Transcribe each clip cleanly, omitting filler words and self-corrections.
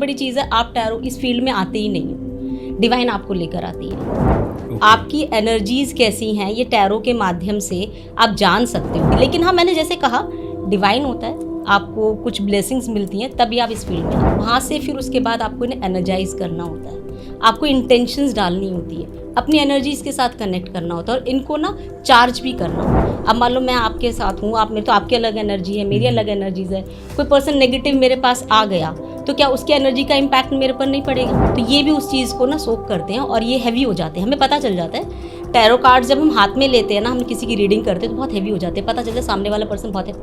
बड़ी चीज़ है, आप टैरो इस फील्ड में आते ही नहीं हो, डिवाइन आपको लेकर आती है। आपकी एनर्जीज कैसी हैं ये टैरो के माध्यम से आप जान सकते हो। लेकिन हाँ, मैंने जैसे कहा, डिवाइन होता है, आपको कुछ ब्लेसिंग्स मिलती हैं तभी आप इस फील्ड में आओ। वहाँ से फिर उसके बाद आपको इन्हें एनर्जाइज करना होता है, आपको इंटेंशंस डालनी होती है, अपनी एनर्जीज के साथ कनेक्ट करना होता है और इनको ना चार्ज भी करना होता है। अब मान लो मैं आपके साथ हूँ, आप में तो आपकी अलग एनर्जी है, मेरी अलग एनर्जीज है। कोई पर्सन नेगेटिव मेरे पास आ गया तो क्या उसकी एनर्जी का इम्पैक्ट मेरे पर नहीं पड़ेगा? तो ये भी उस चीज़ को ना सोक करते हैं और ये हैवी हो जाते हैं। हमें पता चल जाता है, टैरो कार्ड जब हम हाथ में लेते हैं ना, हम किसी की रीडिंग करते हैं तो बहुत हैवी हो जाते हैं, पता चलता है सामने वाला पर्सन बहुत है।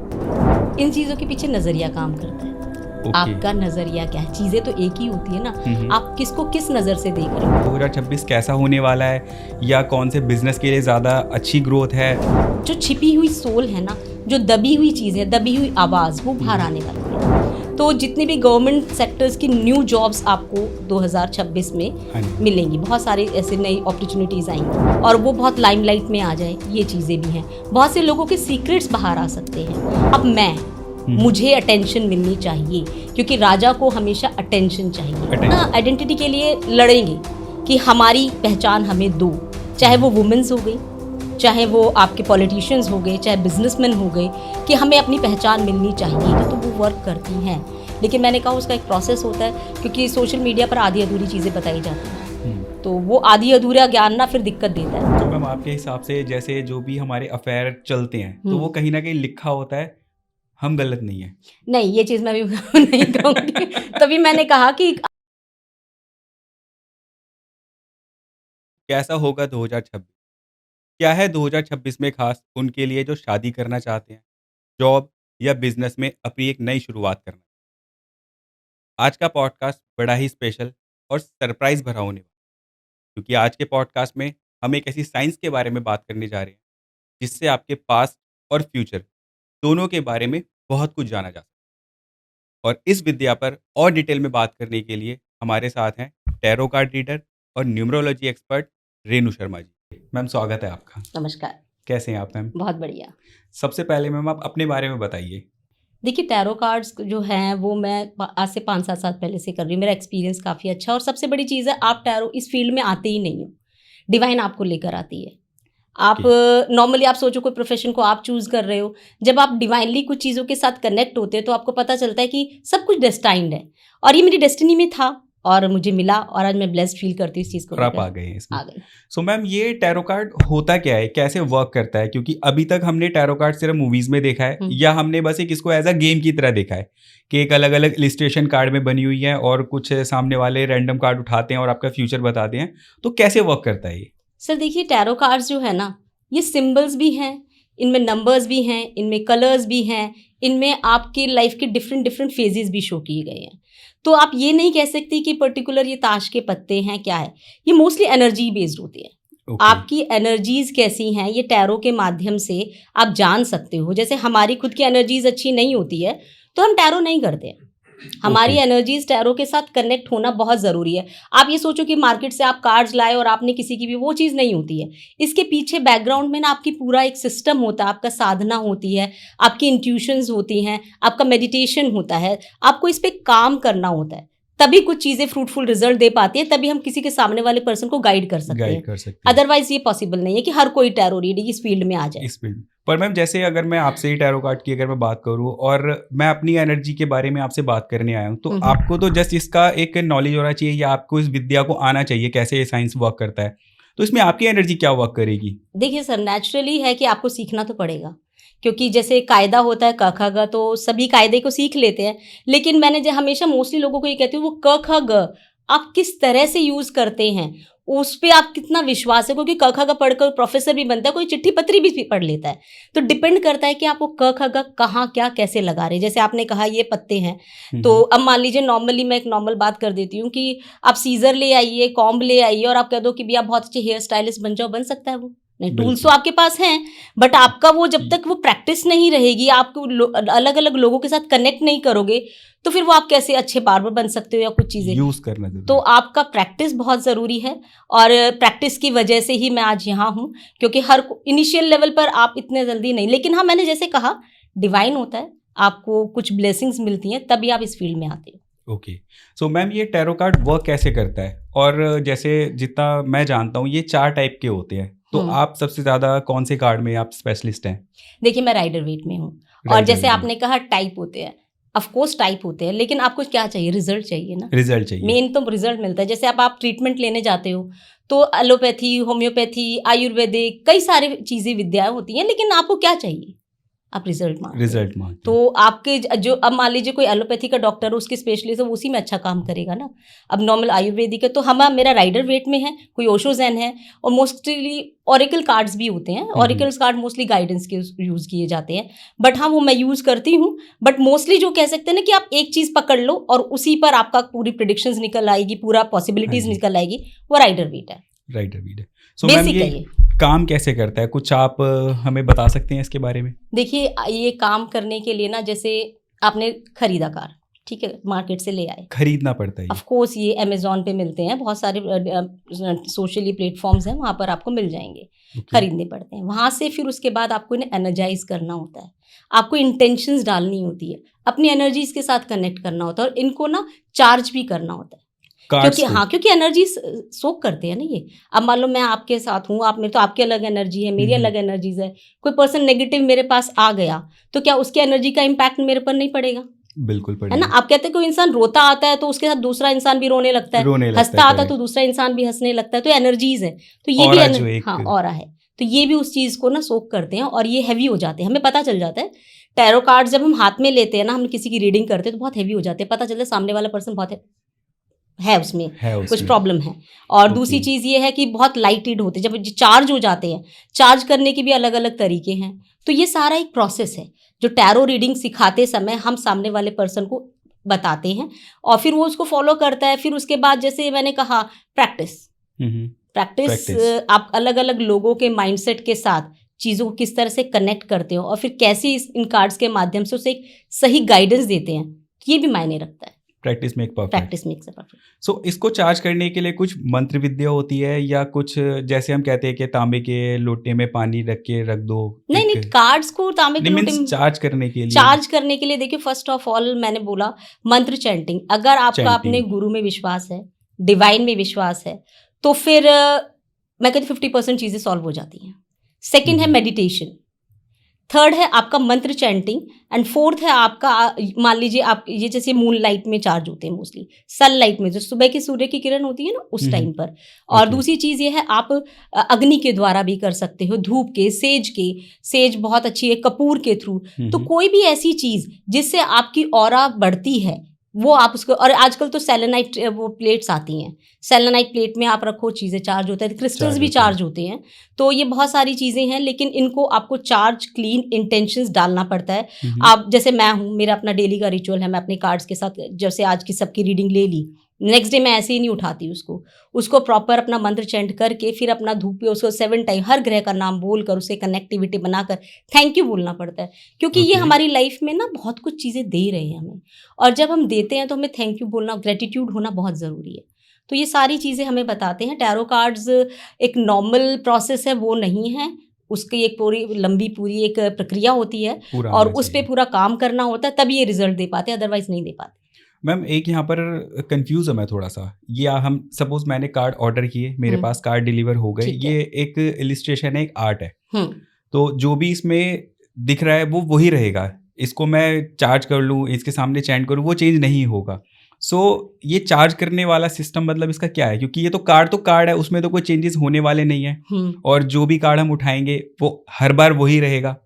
इन चीज़ों के पीछे नज़रिया काम करता है। आपका नजरिया क्या है? चीजें तो एक ही होती है ना, आप किसको किस नजर से देख रहे हो। 2026 कैसा होने वाला है, या कौन से बिजनेस के लिए ज्यादा अच्छी ग्रोथ है? जो छिपी हुई सोल है ना, जो दबी हुई चीज है, दबी हुई आवाज, वो बाहर आने वाली है। तो जितने भी गवर्नमेंट सेक्टर्स की न्यू जॉब्स आपको 2026 में मिलेंगी, बहुत सारी ऐसे नई अपॉर्चुनिटीज आएंगी और वो बहुत लाइमलाइट में आ जाए, ये चीजें भी हैं। बहुत से लोगों के सीक्रेट्स बाहर आ सकते हैं। अब मुझे अटेंशन मिलनी चाहिए, क्योंकि राजा को हमेशा अटेंशन चाहिए ना। आइडेंटिटी के लिए लड़ेंगे कि हमारी पहचान हमें दो, चाहे वो वुमेन्स हो गई, चाहे वो आपके पॉलिटिशियंस हो गए, चाहे बिजनेसमैन हो गए, कि हमें अपनी पहचान मिलनी चाहिए। तो वो वर्क करती हैं, लेकिन मैंने कहा उसका एक प्रोसेस होता है, क्योंकि सोशल मीडिया पर आधी अधूरी चीज़ें बताई जाती हैं, तो वो आधी अधूरा ज्ञान ना फिर दिक्कत देता है। तो मैम आपके हिसाब से जैसे जो भी हमारे अफेयर चलते हैं तो वो कहीं ना कहीं लिखा होता है, हम गलत नहीं है? नहीं, ये चीज़ मैं भी नहीं कहूँगी। तभी मैंने कहा कि कैसा होगा 2026? क्या है 2026 में खास उनके लिए जो शादी करना चाहते हैं, जॉब या बिजनेस में अपनी एक नई शुरुआत करना? आज का पॉडकास्ट बड़ा ही स्पेशल और सरप्राइज भरा होने वाला है, क्योंकि आज के पॉडकास्ट में हम एक ऐसी साइंस के बारे में बात करने जा रहे हैं जिससे आपके पास्ट और फ्यूचर दोनों के बारे में बहुत कुछ जाना जा सकता है। और इस विद्या पर और डिटेल में बात करने के लिए हमारे साथ हैं टैरो कार्ड रीडर और numerology expert Renu Sharma ji. Ma'am स्वागत है आपका। नमस्कार। कैसे हैं आप मैम? बहुत बढ़िया। सबसे पहले मैम आप अपने बारे में बताइए। देखिए, टैरो कार्ड्स जो हैं वो मैं आज से 5-7 साल पहले से कर रही हूँ। मेरा एक्सपीरियंस काफ़ी अच्छा, और सबसे बड़ी चीज़ है, आप टैरो इस फील्ड में आते ही नहीं हो, डिवाइन आपको लेकर आती है। आप नॉर्मली आप सोचो कोई प्रोफेशन को आप चूज़ कर रहे हो, जब आप डिवाइनली कुछ चीज़ों के साथ कनेक्ट होते हैं तो आपको पता चलता है कि सब कुछ डेस्टाइंड है, और ये मेरी डेस्टिनी में था और मुझे मिला, और आज मैं ब्लेस्ड फील करती हूँ इस चीज़ को। आप आ गए हैं इसमें। आ गई। सो मैम ये टैरो कार्ड होता क्या है, कैसे वर्क करता है? क्योंकि अभी तक हमने टैरो कार्ड सिर्फ मूवीज में देखा है, या हमने बस एक इसको एज अ गेम की तरह देखा है कि एक अलग अलग इलिस्ट्रेशन कार्ड में बनी हुई है और कुछ सामने वाले रैंडम कार्ड उठाते हैं और आपका फ्यूचर बताते हैं। तो कैसे वर्क करता है ये? सर देखिए, टैरो कार्ड्स जो है ना, ये सिंबल्स भी हैं, इनमें नंबर्स भी हैं, इनमें कलर्स भी हैं, इनमें आपकी लाइफ के डिफरेंट डिफरेंट फेजेस भी शो किए गए हैं। तो आप ये नहीं कह सकती कि पर्टिकुलर ये ताश के पत्ते हैं, क्या है। ये मोस्टली एनर्जी बेस्ड होती है। आपकी एनर्जीज कैसी हैं ये टैरो के माध्यम से आप जान सकते हो। जैसे हमारी खुद की एनर्जीज अच्छी नहीं होती है तो हम टैरो नहीं करते हैं। हमारी एनर्जीज टैरो के साथ कनेक्ट होना बहुत ज़रूरी है। आप ये सोचो कि मार्केट से आप कार्ड्स लाए और आपने किसी की भी, वो चीज़ नहीं होती है। इसके पीछे बैकग्राउंड में ना आपकी पूरा एक सिस्टम होता है, आपका साधना होती है, आपकी इंट्यूशंस होती हैं, आपका मेडिटेशन होता है, आपको इस पर काम करना होता है, तभी कुछ चीज़ें फ्रूटफुल रिजल्ट दे पाती है, तभी हम किसी के सामने वाले पर्सन को गाइड कर सकते हैं। अदरवाइज ये पॉसिबल नहीं है कि हर कोई टैरो रीडिंग इस फील्ड में आ जाए। इस फील्ड पर मैम, जैसे अगर मैं आपसे ही टैरो कार्ड की अगर मैं बात करूं और मैं अपनी एनर्जी के बारे में आपसे बात करने आया हूं, तो आपको तो जस्ट इसका एक नॉलेज होना चाहिए या आपको इस विद्या को आना चाहिए कैसे ये साइंस वर्क करता है। तो इसमें आपकी एनर्जी क्या वर्क करेगी? देखिए सर, नेचुरली है कि आपको सीखना तो पड़ेगा, क्योंकि जैसे कायदा होता है क ख ग, तो सभी कायदे को सीख लेते हैं। लेकिन मैंने जो हमेशा मोस्टली लोगों को ये कहती हूँ, वो क ख ग आप किस तरह से यूज करते हैं, उस पे आप कितना विश्वास है। क्योंकि क ख ग पढ़कर प्रोफेसर भी बनता है, कोई चिट्ठी पत्री भी पढ़ लेता है। तो डिपेंड करता है कि आप वो क ख ग कहाँ क्या कैसे लगा रहे हैं। जैसे आपने कहा ये पत्ते हैं, तो अब मान लीजिए नॉर्मली मैं एक नॉर्मल बात कर देती हूँ कि आप सीजर ले आइए, कॉम्ब ले आइए, और आप कह दो कि भी आप बहुत अच्छे हेयर स्टाइलिस्ट बन जाओ, बन सकता है वो? नहीं। टूल्स तो आपके पास हैं, बट आपका वो जब तक वो प्रैक्टिस नहीं रहेगी, आप अलग अलग लोगों के साथ कनेक्ट नहीं करोगे, तो फिर वो आप कैसे अच्छे बार्बर बन सकते हो या कुछ चीज़ें यूज करना जरूरी। तो आपका प्रैक्टिस बहुत ज़रूरी है, और प्रैक्टिस की वजह से ही मैं आज यहाँ हूँ, क्योंकि हर इनिशियल लेवल पर आप इतने जल्दी नहीं। लेकिन हाँ, मैंने जैसे कहा, डिवाइन होता है, आपको कुछ ब्लेसिंग्स मिलती हैं तभी आप इस फील्ड में आते हो। ओके। सो मैम ये टैरो कार्ड वर्क कैसे करता है? और जैसे जितना मैं जानता हूँ ये 4 टाइप के होते हैं। तो हम्म। आप सबसे ज़्यादा कौन से कार्ड में आप स्पेशलिस्ट हैं? देखिए, मैं राइडर वेट में हूँ। और राइटर जैसे वेट में। आपने कहा टाइप होते हैं, ऑफ कोर्स टाइप होते हैं, लेकिन आपको क्या चाहिए? रिजल्ट चाहिए ना। रिजल्ट चाहिए। मेन तो रिजल्ट मिलता है। जैसे अब आप ट्रीटमेंट लेने जाते हो तो एलोपैथी, होम्योपैथी, आयुर्वेदिक, कई सारी चीज़ें विद्याएं होती हैं, लेकिन आपको क्या चाहिए? आप रिजल्ट मांगते हो। रिजल्ट मांगते तो हैं। आपके जो अब मान लीजिए कोई एलोपैथी का डॉक्टर है, उसकी स्पेशलिस्ट है, वो उसी में अच्छा काम करेगा ना। अब नॉर्मल आयुर्वेदिक है तो मेरा राइडर वेट में है, कोई ओशो ज़ेन है, और मोस्टली ऑरिकल कार्ड्स भी होते हैं। ऑरिकल्स कार्ड मोस्टली गाइडेंस के यूज़ किए जाते हैं, बट हाँ वो मैं यूज़ करती हूँ। बट मोस्टली जो कह सकते हैं ना कि आप एक चीज़ पकड़ लो और उसी पर आपका पूरी प्रिडिक्शंस निकल आएगी, पूरा हाँ पॉसिबिलिटीज जी। निकल आएगी, वो राइडर वेट है। राइटर वेट है। सो मैम बेसिक ये है ये। काम कैसे करता है? कुछ आप हमें बता सकते हैं इसके बारे में? देखिए, ये काम करने के लिए ना, जैसे आपने खरीदा कार, ठीक है, मार्केट से ले आए। खरीदना पड़ता है ये? ऑफ कोर्स ये अमेज़न पे मिलते हैं, बहुत सारे सोशली प्लेटफॉर्म्स हैं, वहाँ पर आपको मिल जाएंगे। ओके। खरीदने पड़ते हैं वहाँ से। फिर उसके बाद आपको इन्हें एनर्जाइज करना होता है, आपको इंटेंशंस डालनी होती है, अपनी एनर्जीज के साथ कनेक्ट करना होता है, और इनको ना चार्ज भी करना होता है। कार्ड्स क्योंकि को? हाँ, क्योंकि एनर्जी सोक करते हैं ना ये। अब मान लो मैं आपके साथ हूँ, आप मेरे, तो आपकी अलग एनर्जी है, मेरी अलग एनर्जीज है। कोई पर्सन नेगेटिव मेरे पास आ गया तो क्या उसकी एनर्जी का इम्पैक्ट मेरे पर नहीं पड़ेगा? बिल्कुल है ना। पड़ेगा। आप कहते हैं कोई इंसान रोता आता है तो उसके साथ दूसरा इंसान भी रोने लगता है, रोने लगता हंसता है, आता है तो correct। दूसरा इंसान भी हंसने लगता है। तो एनर्जीज है, तो ये भी ऑरा जो एक हाँ ऑरा है। तो ये भी उस चीज को ना सोक करते हैं और ये हैवी हो जाते हैं, हमें पता चल जाता है। टैरो कार्ड जब हम हाथ में लेते हैं ना, हम किसी की रीडिंग करते हैं तो बहुत हैवी हो जाते हैं, पता चलता है सामने वाला पर्सन बहुत है उसमें है कुछ उसमें। प्रॉब्लम है। और ओके। दूसरी चीज़ ये है कि बहुत लाइटेड होते हैं, जब चार्ज हो जाते हैं। चार्ज करने के भी अलग अलग तरीके हैं। तो ये सारा एक प्रोसेस है जो टैरो रीडिंग सिखाते समय हम सामने वाले पर्सन को बताते हैं, और फिर वो उसको फॉलो करता है। फिर उसके बाद जैसे मैंने कहा, प्रैक्टिस। Practice practice. आप अलग अलग लोगों के माइंडसेट के साथ चीज़ों को किस तरह से कनेक्ट करते हो, और फिर कैसे इन कार्ड्स के माध्यम से उसे एक सही गाइडेंस देते हैं, ये भी मायने रखता है। Practice make perfect. Practice makes a perfect. So इसको चार्ज करने के लिए कुछ मंत्र विद्या होती है, या कुछ जैसे हम कहते हैं कि तांबे के लोटे में पानी रख के रख दो? नहीं नहीं, कार्ड्स को तांबे के नहीं, लोटे मीन्स में चार्ज करने के लिए। चार्ज करने के लिए देखिए, फर्स्ट ऑफ ऑल मैंने बोला मंत्र चैंटिंग। अगर आपका अपने चैंटिंग। गुरु में विश्वास है, डिवाइन में विश्वास है, तो फिर मैं कहती 50% चीज़ें सॉल्व हो जाती हैं। सेकंड है मेडिटेशन, थर्ड है आपका मंत्र चैंटिंग, एंड फोर्थ है आपका मान लीजिए आप ये जैसे मून लाइट में चार्ज होते हैं, मोस्टली सनलाइट में, जो सुबह की सूर्य की किरण होती है ना, उस टाइम पर। और ओके। दूसरी चीज़ ये है, आप अग्नि के द्वारा भी कर सकते हो, धूप के, सेज बहुत अच्छी है, कपूर के थ्रू। तो कोई भी ऐसी चीज़ जिससे आपकी ऑरा बढ़ती है, वो आप उसको। और आजकल तो सेलेनाइट वो प्लेट्स आती हैं, सेलेनाइट प्लेट में आप रखो, चीज़ें चार्ज होता है, क्रिस्टल्स भी चार्ज होते हैं। तो ये बहुत सारी चीज़ें हैं, लेकिन इनको आपको चार्ज क्लीन इंटेंशंस डालना पड़ता है। आप जैसे मैं हूँ, मेरा अपना डेली का रिचुअल है, मैं अपने कार्ड्स के साथ, जैसे आज की सबकी रीडिंग ले ली, नेक्स्ट डे मैं ऐसे ही नहीं उठाती उसको प्रॉपर अपना मंत्र चैंट करके, फिर अपना धूप पे उसको 7 टाइम हर ग्रह का नाम बोलकर, उसे कनेक्टिविटी बनाकर थैंक यू बोलना पड़ता है। क्योंकि ये हमारी लाइफ में ना बहुत कुछ चीज़ें दे रहे हैं हमें, और जब हम देते हैं तो हमें थैंक यू बोलना, ग्रेटिट्यूड होना बहुत ज़रूरी है। तो ये सारी चीज़ें हमें बताते हैं। टैरो कार्ड्स एक नॉर्मल प्रोसेस है, वो नहीं है। उसकी एक पूरी लंबी पूरी एक प्रक्रिया होती है, और उस पर पूरा काम करना होता है, तब ये रिजल्ट दे पाते, अदरवाइज नहीं दे पाते। मैम एक यहाँ पर कंफ्यूज है मैं थोड़ा सा। ये हम सपोज मैंने कार्ड ऑर्डर किए, मेरे पास कार्ड डिलीवर हो गए, ये एक इलिस्ट्रेशन है, एक आर्ट है, तो जो भी इसमें दिख रहा है वो वही रहेगा। इसको मैं चार्ज कर लूँ, इसके सामने चैंट करूँ, वो चेंज नहीं होगा। सो ये चार्ज करने वाला सिस्टम मतलब इसका क्या है? क्योंकि ये तो कार्ड है, उसमें तो कोई चेंजेस होने वाले नहीं है, और जो भी कार्ड हम उठाएंगे वो हर बार वही रहेगा,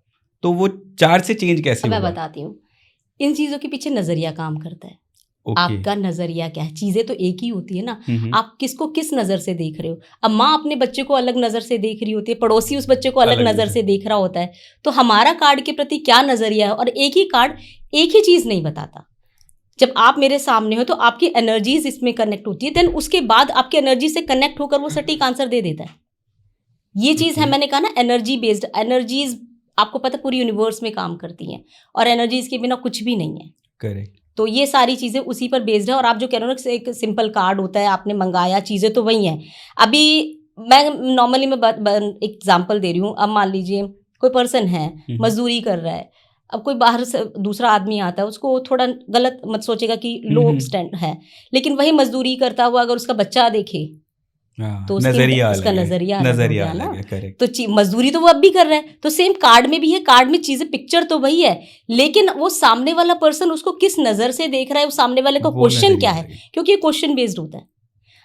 तो वो चार्ज से चेंज कैसे होगा? मैं बताती हूँ, इन चीज़ों के पीछे नज़रिया काम करता है। आपका नजरिया क्या है? चीजें तो एक ही होती है ना, आप किसको किस नजर से देख रहे हो। अब माँ अपने बच्चे को अलग नजर से देख रही होती है, पड़ोसी उस बच्चे को अलग नजर से देख रहा होता है। तो हमारा कार्ड के प्रति क्या नजरिया है, और एक ही कार्ड एक ही चीज नहीं बताता। जब आप मेरे सामने हो तो आपकी एनर्जीज इसमें कनेक्ट होती है, देन उसके बाद आपकी एनर्जी से कनेक्ट होकर वो सटीक आंसर दे देता है। ये चीज है, मैंने कहा ना, एनर्जी बेस्ड। एनर्जीज आपको पता पूरी यूनिवर्स में काम करती हैं, और एनर्जीज के बिना कुछ भी नहीं है। करेक्ट। तो ये सारी चीज़ें उसी पर बेस्ड है। और आप जो कह रहे हो ना, एक सिंपल कार्ड होता है, आपने मंगाया, चीज़ें तो वही हैं। अभी मैं नॉर्मली मैं एग्जांपल दे रही हूँ। अब मान लीजिए कोई पर्सन है, मजदूरी कर रहा है, अब कोई बाहर से दूसरा आदमी आता है, उसको थोड़ा गलत मत सोचेगा कि लो स्टैंड है, लेकिन वही मजदूरी करता हुआ अगर उसका बच्चा देखे तो उसका नजरिया अलग हो गया ना। तो मजदूरी तो वो अब भी कर रहा है, तो सेम कार्ड में भी है, कार्ड में चीजें पिक्चर तो वही है, लेकिन वो सामने वाला पर्सन उसको किस नजर से देख रहा है, वो सामने वाले का क्वेश्चन क्या है, क्योंकि ये क्वेश्चन बेस्ड होता है।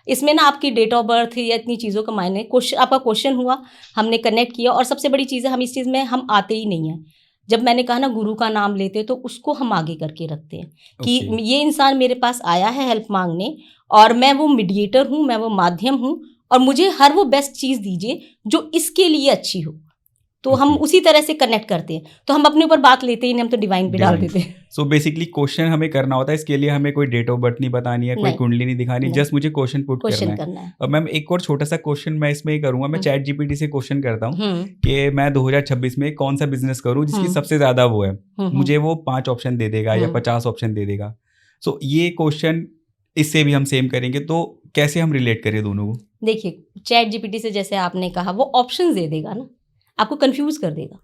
इसमें ना आपकी डेट ऑफ बर्थ या इतनी चीज़ों का मायने, आपका क्वेश्चन हुआ, हमने कनेक्ट किया, और सबसे बड़ी चीज़ है हम इस चीज़ में हम आते ही नहीं हैं। जब मैंने कहा ना गुरु का नाम लेते तो उसको हम आगे करके रखते हैं कि ये इंसान मेरे पास आया है हेल्प मांगने, और मैं वो मीडिएटर हूँ, मैं वो माध्यम हूँ, और मुझे हर वो बेस्ट चीज़ दीजिए जो इसके लिए अच्छी हो। तो हम उसी तरह से कनेक्ट करते हैं, तो हम अपने ऊपर बात लेते ही नहीं, हम तो डिवाइन पे डाल देते हैं। सो बेसिकली क्वेश्चन हमें करना होता है, इसके लिए हमें कोई डेट ऑफ बर्थ नहीं बतानी है, कोई कुंडली नहीं दिखानी, जस्ट मुझे क्वेश्चन पुट करना है। और मैम एक और छोटा सा क्वेश्चन मैं इसमें करूंगा, मैं चैट जीपीटी से क्वेश्चन करता हूँ कि मैं 2026 में कौन सा बिजनेस करूँ जिसकी सबसे ज्यादा वो है, मुझे वो 5 ऑप्शन दे देगा या 50 ऑप्शन दे देगा। सो ये क्वेश्चन इससे भी हम सेम करेंगे, तो कैसे हम रिलेट करें दोनों को? देखिए चैट जीपीटी से जैसे आपने कहा वो ऑप्शन दे देगा ना, आपको कंफ्यूज कर देगा।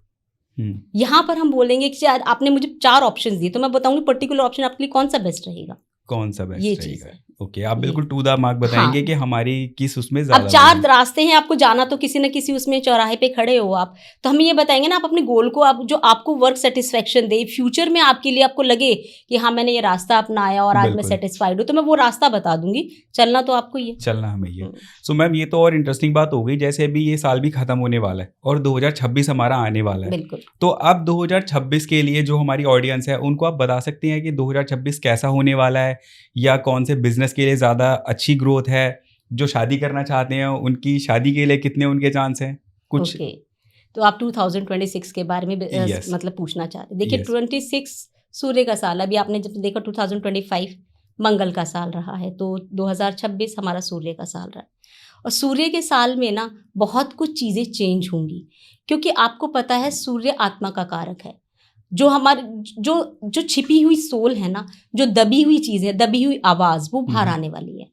यहाँ पर हम बोलेंगे कि आपने मुझे 4 ऑप्शंस दिए, तो मैं बताऊंगी पर्टिकुलर ऑप्शन आपके लिए कौन सा बेस्ट रहेगा, कौन सा बेस्ट ये रहेगा। ओके, आप बिल्कुल टू द मार्क बताएंगे कि हमारी किस उसमें ज्यादा। अब 4 रास्ते हैं आपको जाना, तो किसी न किसी उसमें चौराहे पे खड़े हो आप, तो हम ये बताएंगे ना आप अपने गोल को, आप जो आपको वर्क सेटिस्फेक्शन दे, फ्यूचर में आपके लिए आपको लगे कि हाँ मैंने ये रास्ता अपनाया और आज मैं सेटिस्फाइड हूँ, तो मैं वो रास्ता बता दूंगी। चलना तो आपको ये चलना हमें ये। सो मैम ये तो और इंटरेस्टिंग बात हो गई, जैसे अभी ये साल भी खत्म होने वाला है और 2026 हमारा आने वाला है। बिल्कुल। तो अब 2026 के लिए जो हमारी ऑडियंस है उनको आप बता सकते हैं कि 2026 कैसा होने वाला है, या कौन से बिजनेस के लिए ज्यादा अच्छी ग्रोथ है, जो शादी करना चाहते हैं उनकी शादी के लिए कितने उनके चांस हैं कुछ? Okay. तो आप 2026 के बारे में मतलब पूछना चाहते हैं। देखिए 26 सूर्य का साल, अभी आपने जब देखा 2025 मंगल का साल रहा है, तो 2026 हमारा सूर्य का साल रहा है, और सूर्य के साल में ना बहुत कुछ चीज़ें चेंज होंगी, क्योंकि आपको पता है सूर्य आत्मा का कारक है। जो हमारे जो छिपी हुई सोल है ना, जो दबी हुई चीज़ है, दबी हुई आवाज़, वो बाहर आने वाली है,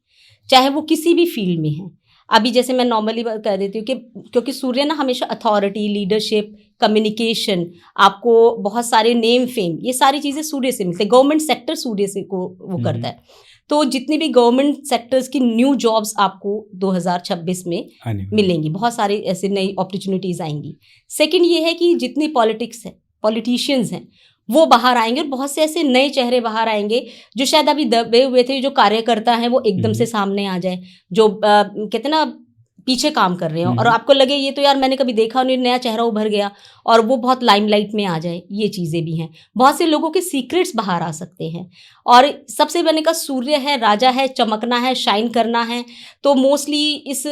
चाहे वो किसी भी फील्ड में है। अभी जैसे मैं नॉर्मली कह देती हूँ कि क्योंकि सूर्य ना हमेशा अथॉरिटी, लीडरशिप, कम्युनिकेशन, आपको बहुत सारे नेम फेम, ये सारी चीज़ें सूर्य से मिलते हैं। गवर्नमेंट सेक्टर सूर्य से को वो करता है, तो जितनी भी गवर्नमेंट सेक्टर्स की न्यू जॉब्स आपको 2026 में मिलेंगी, बहुत सारी ऐसी नई अपॉर्चुनिटीज़ आएंगी। सेकेंड ये है कि जितनी पॉलिटिशियंस हैं वो बाहर आएंगे, और बहुत से ऐसे नए चेहरे बाहर आएंगे जो शायद अभी दबे हुए थे, जो कार्यकर्ता हैं वो एकदम से सामने आ जाए, जो कहते ना पीछे काम कर रहे हैं, और आपको लगे ये तो यार मैंने कभी देखा नहीं, नया चेहरा उभर गया, और वो बहुत लाइमलाइट में आ जाए। ये चीज़ें भी हैं, बहुत से लोगों के सीक्रेट्स बाहर आ सकते हैं। और सबसे मैंने कहा सूर्य है, राजा है, चमकना है, शाइन करना है, तो मोस्टली इस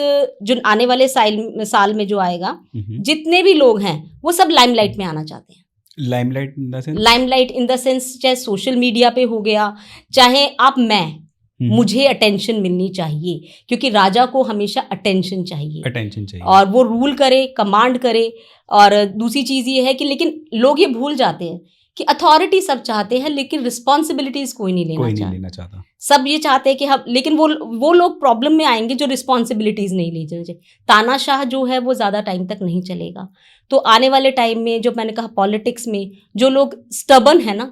जो आने वाले साल में जो आएगा, जितने भी लोग हैं वो सब लाइमलाइट में आना चाहते हैं। लाइमलाइट इन द सेंस चाहे सोशल मीडिया पे हो गया, चाहे आप मुझे अटेंशन मिलनी चाहिए, क्योंकि राजा को हमेशा अटेंशन चाहिए और वो रूल करे, कमांड करे। और दूसरी चीज़ ये है कि लेकिन लोग ये भूल जाते हैं कि अथॉरिटी सब चाहते हैं, लेकिन रिस्पॉन्सिबिलिटीज कोई नहीं लेना चाहता। सब ये चाहते हैं कि हम, लेकिन वो लोग प्रॉब्लम में आएंगे जो रिस्पॉन्सिबिलिटीज नहीं ले जाए। तानाशाह जो है वो ज़्यादा टाइम तक नहीं चलेगा। तो आने वाले टाइम में जो मैंने कहा पॉलिटिक्स में जो लोग स्टबन है ना,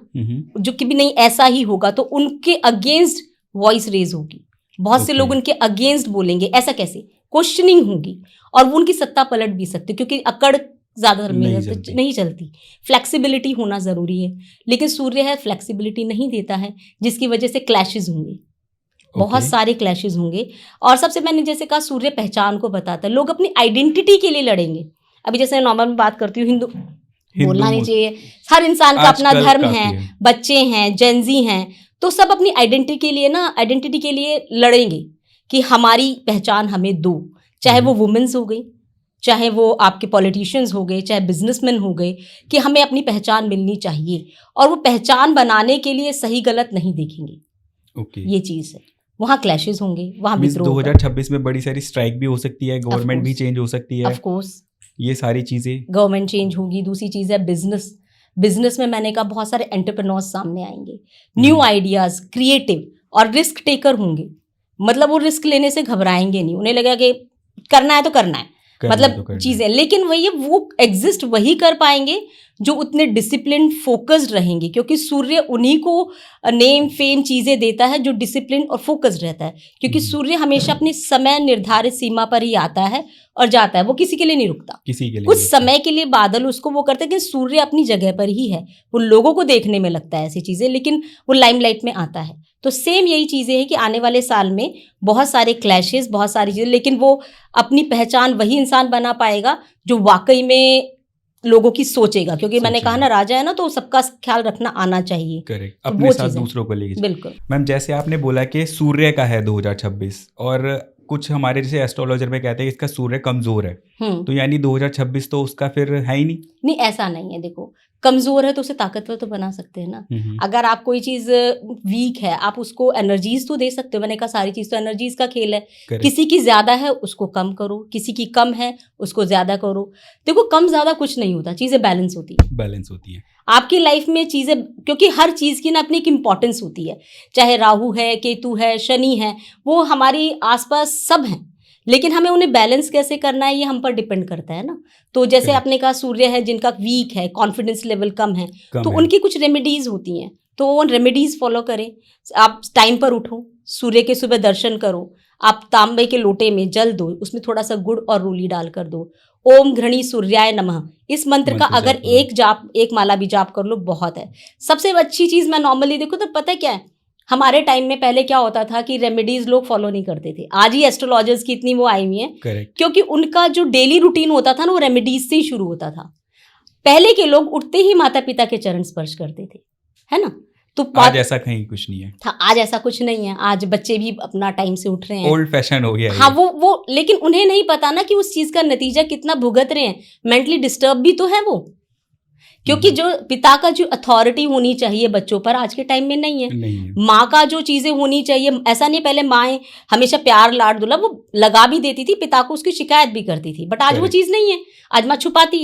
जो कि भी नहीं ऐसा ही होगा, तो उनके अगेंस्ट वॉइस रेज होगी, बहुत से लोग उनके अगेंस्ट बोलेंगे, ऐसा कैसे, क्वेश्चनिंग होगी, और वो उनकी सत्ता पलट भी सकती, क्योंकि अकड़ ज़्यादातर में नहीं चलती। फ्लेक्सिबिलिटी होना ज़रूरी है, लेकिन सूर्य है फ्लेक्सिबिलिटी नहीं देता है, जिसकी वजह से क्लैशेस होंगे, बहुत सारे क्लैशेस होंगे। और सबसे मैंने जैसे कहा सूर्य पहचान को बताता है, लोग अपनी आइडेंटिटी के लिए लड़ेंगे। अभी जैसे नॉर्मल में बात करती हूँ, हिंदू बोलना नहीं चाहिए, हर इंसान का अपना धर्म है, बच्चे हैं, जेंजी हैं, तो सब अपनी आइडेंटिटी के लिए लड़ेंगे कि हमारी पहचान हमें दो, चाहे वो वुमेन्स हो गई, चाहे वो आपके पॉलिटिशियंस हो गए, चाहे बिजनेसमैन हो गए, कि हमें अपनी पहचान मिलनी चाहिए, और वो पहचान बनाने के लिए सही गलत नहीं देखेंगे। ये चीज़ है, वहाँ क्लैशेस होंगे, वहाँ विद्रोह। 2026 में बड़ी सारी स्ट्राइक भी हो सकती है, गवर्नमेंट भी चेंज हो सकती है, ऑफ कोर्स ये सारी चीज़ें, गवर्नमेंट चेंज होगी। दूसरी चीज़ है बिजनेस में मैंने कहा बहुत सारे एंटरप्रेन्योर्स सामने आएंगे, न्यू आइडियाज़, क्रिएटिव, और रिस्क टेकर होंगे। मतलब वो रिस्क लेने से घबराएंगे नहीं, उन्हें लगेगा कि करना है तो करना है, मतलब चीज़ें। लेकिन वो एग्जिस्ट वही कर पाएंगे जो उतने डिसिप्लिन फोकस्ड रहेंगे, क्योंकि सूर्य उन्हीं को नेम फेम चीजें देता है जो डिसिप्लिन और फोकस्ड रहता है, क्योंकि सूर्य हमेशा अपनी समय निर्धारित सीमा पर ही आता है और जाता है, वो किसी के लिए नहीं रुकता। किसी के लिए कुछ नहीं रुकता। समय के लिए बादल उसको वो करते हैं कि सूर्य अपनी जगह पर ही है, वो लोगों को देखने में लगता है ऐसी चीजें, लेकिन वो लाइमलाइट में आता है। तो सेम यही चीजें हैं कि आने वाले साल में बहुत सारे क्लैशेस, बहुत सारी चीजें, लेकिन वो अपनी पहचान वही इंसान बना पाएगा जो वाकई में लोगों की सोचेगा, क्योंकि मैंने कहा ना राजा है ना, तो सबका ख्याल रखना आना चाहिए। करेक्ट, तो अपने वो साथ चीज़ है। दूसरों को लेके। बिल्कुल। मैम जैसे आपने बोला कि सूर्य का है 2026 और कुछ हमारे जैसे एस्ट्रोलॉजर में कहते हैं कि इसका सूर्य कमजोर है, तो यानी 2026 तो उसका फिर है ही नहीं। नहीं, ऐसा नहीं है। देखो, कमजोर है तो उसे ताकतवर तो बना सकते हैं ना। अगर आप कोई चीज वीक है, आप उसको एनर्जीज तो दे सकते हो। मैंने कहा सारी चीज तो एनर्जीज का खेल है। Correct. किसी की ज्यादा है उसको कम करो, किसी की कम है उसको ज्यादा करो। देखो, कम ज्यादा कुछ नहीं होता, चीजें बैलेंस होती है। बैलेंस होती है आपकी लाइफ में चीजें, क्योंकि हर चीज की ना अपनी एक इंपॉर्टेंस होती है। चाहे राहु है, केतु है, शनि है, वो हमारी आसपास सब हैं, लेकिन हमें उन्हें बैलेंस कैसे करना है ये हम पर डिपेंड करता है ना। तो जैसे Correct. आपने कहा सूर्य है जिनका वीक है, कॉन्फिडेंस लेवल कम है, तो है। उनकी कुछ रेमेडीज होती हैं, तो वो रेमेडीज फॉलो करें। आप टाइम पर उठो, सूर्य के सुबह दर्शन करो, आप तांबे के लोटे में जल दो, उसमें थोड़ा सा गुड़ और रूली डालकर दो। ओम घृणी सूर्याय नमः, इस मंत्र का मंत्र अगर जाप करो। एक माला भी जाप कर लो, बहुत है। सबसे अच्छी चीज मैं नॉर्मली देखो तो पता है क्या है, हमारे टाइम में पहले क्या होता था कि रेमेडीज लोग फॉलो नहीं करते थे। आज ही एस्ट्रोलॉजर्स की इतनी वो आई हुई है, Correct. क्योंकि उनका जो डेली रूटीन होता था ना, वो रेमेडीज से ही शुरू होता था। पहले के लोग उठते ही माता पिता के चरण स्पर्श करते थे, है ना। तो आज ऐसा कहीं कुछ नहीं है। था, आज ऐसा कुछ नहीं है। आज बच्चे भी अपना टाइम से उठ रहे हैं, ओल्ड फैशन हो गया है। हाँ, वो लेकिन उन्हें नहीं पता ना कि उस चीज का नतीजा कितना भुगत रहे हैं। मेंटली डिस्टर्ब भी तो है वो, क्योंकि जो पिता का जो अथॉरिटी होनी चाहिए बच्चों पर आज के टाइम में नहीं है। माँ का जो चीजें होनी चाहिए, ऐसा नहीं पहले माएँ हमेशा प्यार लाड दुलार वो लगा भी देती थी, पिता को उसकी शिकायत भी करती थी, बट आज वो चीज नहीं है। आज माँ छुपाती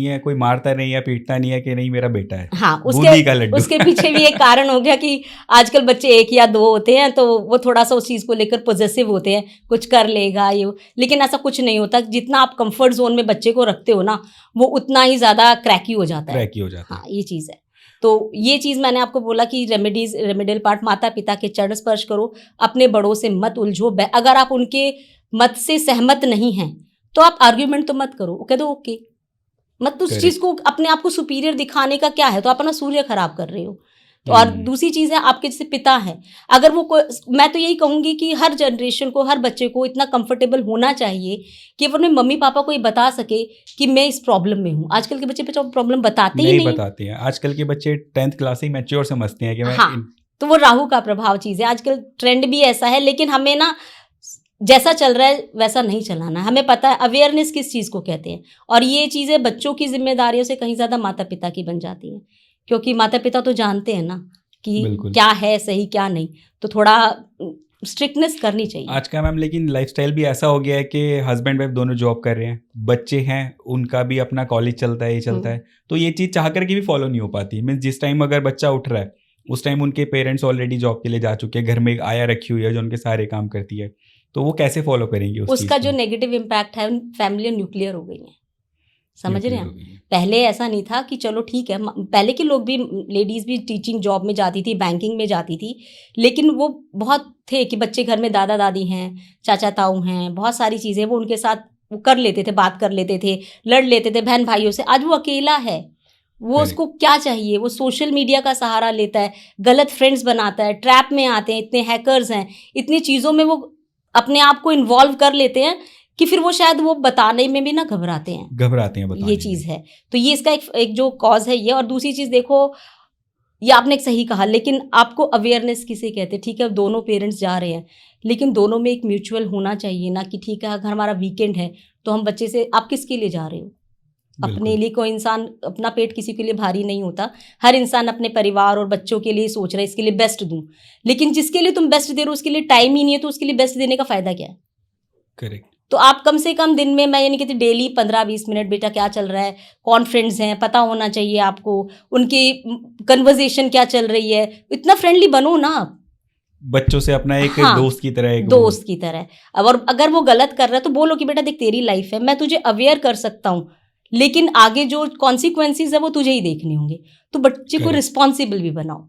है, कोई मारता नहीं है, पीटता नहीं है कि नहीं मेरा बेटा है। हाँ, उसके पीछे भी एक कारण हो गया कि आजकल बच्चे एक या दो होते हैं, तो वो थोड़ा सा उस चीज को लेकर पॉजेसिव होते हैं, कुछ कर लेगा ये, लेकिन ऐसा कुछ नहीं होता। जितना आप कंफर्ट जोन में बच्चे को रखते हो ना, वो उतना ही ज्यादा क्रैकी हो जाता है। हाँ, ये चीज है। तो ये चीज मैंने आपको बोला कि रेमेडियल पार्ट, माता पिता के चरण स्पर्श करो, अपने बड़ों से मत उलझो। अगर आप उनके मत से सहमत नहीं हैं तो आप आर्ग्यूमेंट तो मत करो, कह दो ओके, मत उस चीज को अपने आप को सुपीरियर दिखाने का क्या है, तो आप अपना सूर्य खराब कर रहे हो। तो और दूसरी चीज है, आपके जैसे पिता है, अगर वो मैं तो यही कहूंगी कि हर जनरेशन को, हर बच्चे को इतना कंफर्टेबल होना चाहिए कि वो अपने मम्मी पापा को ये बता सके कि मैं इस प्रॉब्लम में हूँ। आजकल के बच्चे प्रॉब्लम बताते ही नहीं बताते हैं। आजकल के बच्चे 10th क्लास ही मैच्योर समझते हैं कि मैं तो वो राहु का प्रभाव चीज है। आजकल ट्रेंड भी ऐसा है, लेकिन हमें ना जैसा चल रहा है वैसा नहीं चलाना। हमें पता है अवेयरनेस किस चीज़ को कहते हैं, और ये चीज़ें बच्चों की जिम्मेदारियों से कहीं ज़्यादा माता पिता की बन जाती हैं, क्योंकि माता पिता तो जानते हैं ना कि क्या है सही क्या नहीं, तो थोड़ा स्ट्रिक्टनेस करनी चाहिए आज का मैम। लेकिन लाइफस्टाइल भी ऐसा हो गया है कि हस्बैंड वाइफ दोनों जॉब कर रहे हैं, बच्चे हैं, उनका भी अपना कॉलेज चलता है, ये चलता है, तो ये चीज़ चाह करके भी फॉलो नहीं हो पाती। मीन्स जिस टाइम अगर बच्चा उठ रहा है उस टाइम उनके पेरेंट्स ऑलरेडी जॉब के लिए जा चुके हैं, घर में एक आया रखी हुई है जो उनके सारे काम करती है, तो वो कैसे फॉलो करेंगे उसका जो नेगेटिव इम्पैक्ट है, फैमिली न्यूक्लियर हो गई है, समझ रहे हैं। पहले ऐसा नहीं था कि चलो ठीक है, पहले के लोग भी, लेडीज भी टीचिंग जॉब में जाती थी, बैंकिंग में जाती थी, लेकिन वो बहुत थे कि बच्चे घर में दादा दादी हैं, चाचा ताऊ हैं, बहुत सारी चीज़ें वो उनके साथ वो कर लेते थे, बात कर लेते थे, लड़ लेते थे बहन भाइयों से। आज वो अकेला है, वो उसको क्या चाहिए, वो सोशल मीडिया का सहारा लेता है, गलत फ्रेंड्स बनाता है, ट्रैप में आते हैं, इतने हैकर्स हैं, इतनी चीज़ों में वो अपने आप को इन्वॉल्व कर लेते हैं कि फिर वो शायद वो बताने में भी ना घबराते हैं बताने, ये चीज़ है। तो ये इसका एक जो कॉज है ये। और दूसरी चीज़ देखो, ये आपने एक सही कहा, लेकिन आपको अवेयरनेस किसे कहते हैं। ठीक है, दोनों पेरेंट्स जा रहे हैं, लेकिन दोनों में एक म्यूचुअल होना चाहिए ना, कि ठीक है अगर हमारा वीकेंड है तो हम बच्चे से, आप किसके लिए जा रहे हो, अपने लिए। कोई इंसान अपना पेट किसी के लिए भारी नहीं होता, हर इंसान अपने परिवार और बच्चों के लिए सोच रहा है इसके लिए बेस्ट दूं, लेकिन जिसके लिए तुम बेस्ट दे रहे हो उसके लिए टाइम ही नहीं है, तो उसके लिए बेस्ट देने का फायदा क्या है। करेक्ट। तो आप कम से कम दिन में, मैं ये नहीं कहती डेली 15-20 मिनट, बेटा क्या चल रहा है, कौन फ्रेंड्स हैं, पता होना चाहिए आपको, उनकी कन्वर्जेशन क्या चल रही है, इतना फ्रेंडली बनो ना आप बच्चों से, अपना एक दोस्त की तरह, दोस्त की तरह। और अगर वो गलत कर रहा है तो बोलो कि बेटा देख तेरी लाइफ है, मैं तुझे अवेयर कर सकता हूँ, लेकिन आगे जो कॉन्सिक्वेंसेज है वो तुझे ही देखने होंगे। तो बच्चे को Correct. रिस्पॉन्सिबल भी बनाओ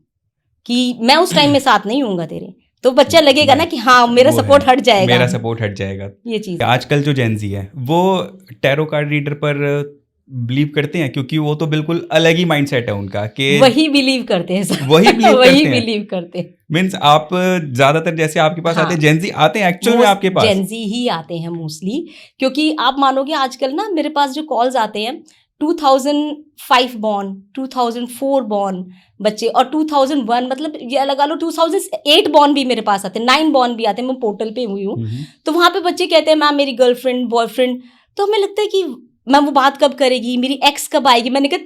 कि मैं उस टाइम में साथ नहीं हूँगा तेरे, तो बच्चा लगेगा ना कि हाँ मेरा वो सपोर्ट है, हट जाएगा, मेरा सपोर्ट हट जाएगा। ये चीज़। आजकल जो जेनजी है वो टैरो कार्ड रीडर पर बिलीव करते हैं, क्योंकि वो तो बिल्कुल अलग ही माइंडसेट है उनका कि वही बिलीव करते हैं सब। वही बिलीव वही करते हैं। बिलीव करते हैं। मीन्स आप ज्यादातर जैसे आपके पास हाँ। आते हैं जेनजी आते हैं एक्चुअल में आपके पास? जेनजी ही आते हैं मोस्टली, क्योंकि आप मानोगे आजकल ना मेरे पास जो कॉल्स आते हैं 2005 बॉर्न, 2004 बॉर्न बच्चे, और 2001 मतलब ये लगा लो 2008 बॉर्न भी मेरे पास आते हैं, 9 बॉर्न भी आते हैं। मैं पोर्टल पे हुई हूँ, तो वहाँ पे बच्चे कहते हैं मैम मेरी गर्लफ्रेंड बॉयफ्रेंड, तो हमें लगता है कि मैम वो बात कब करेगी, मेरी एक्स कब आएगी। मैंने कहा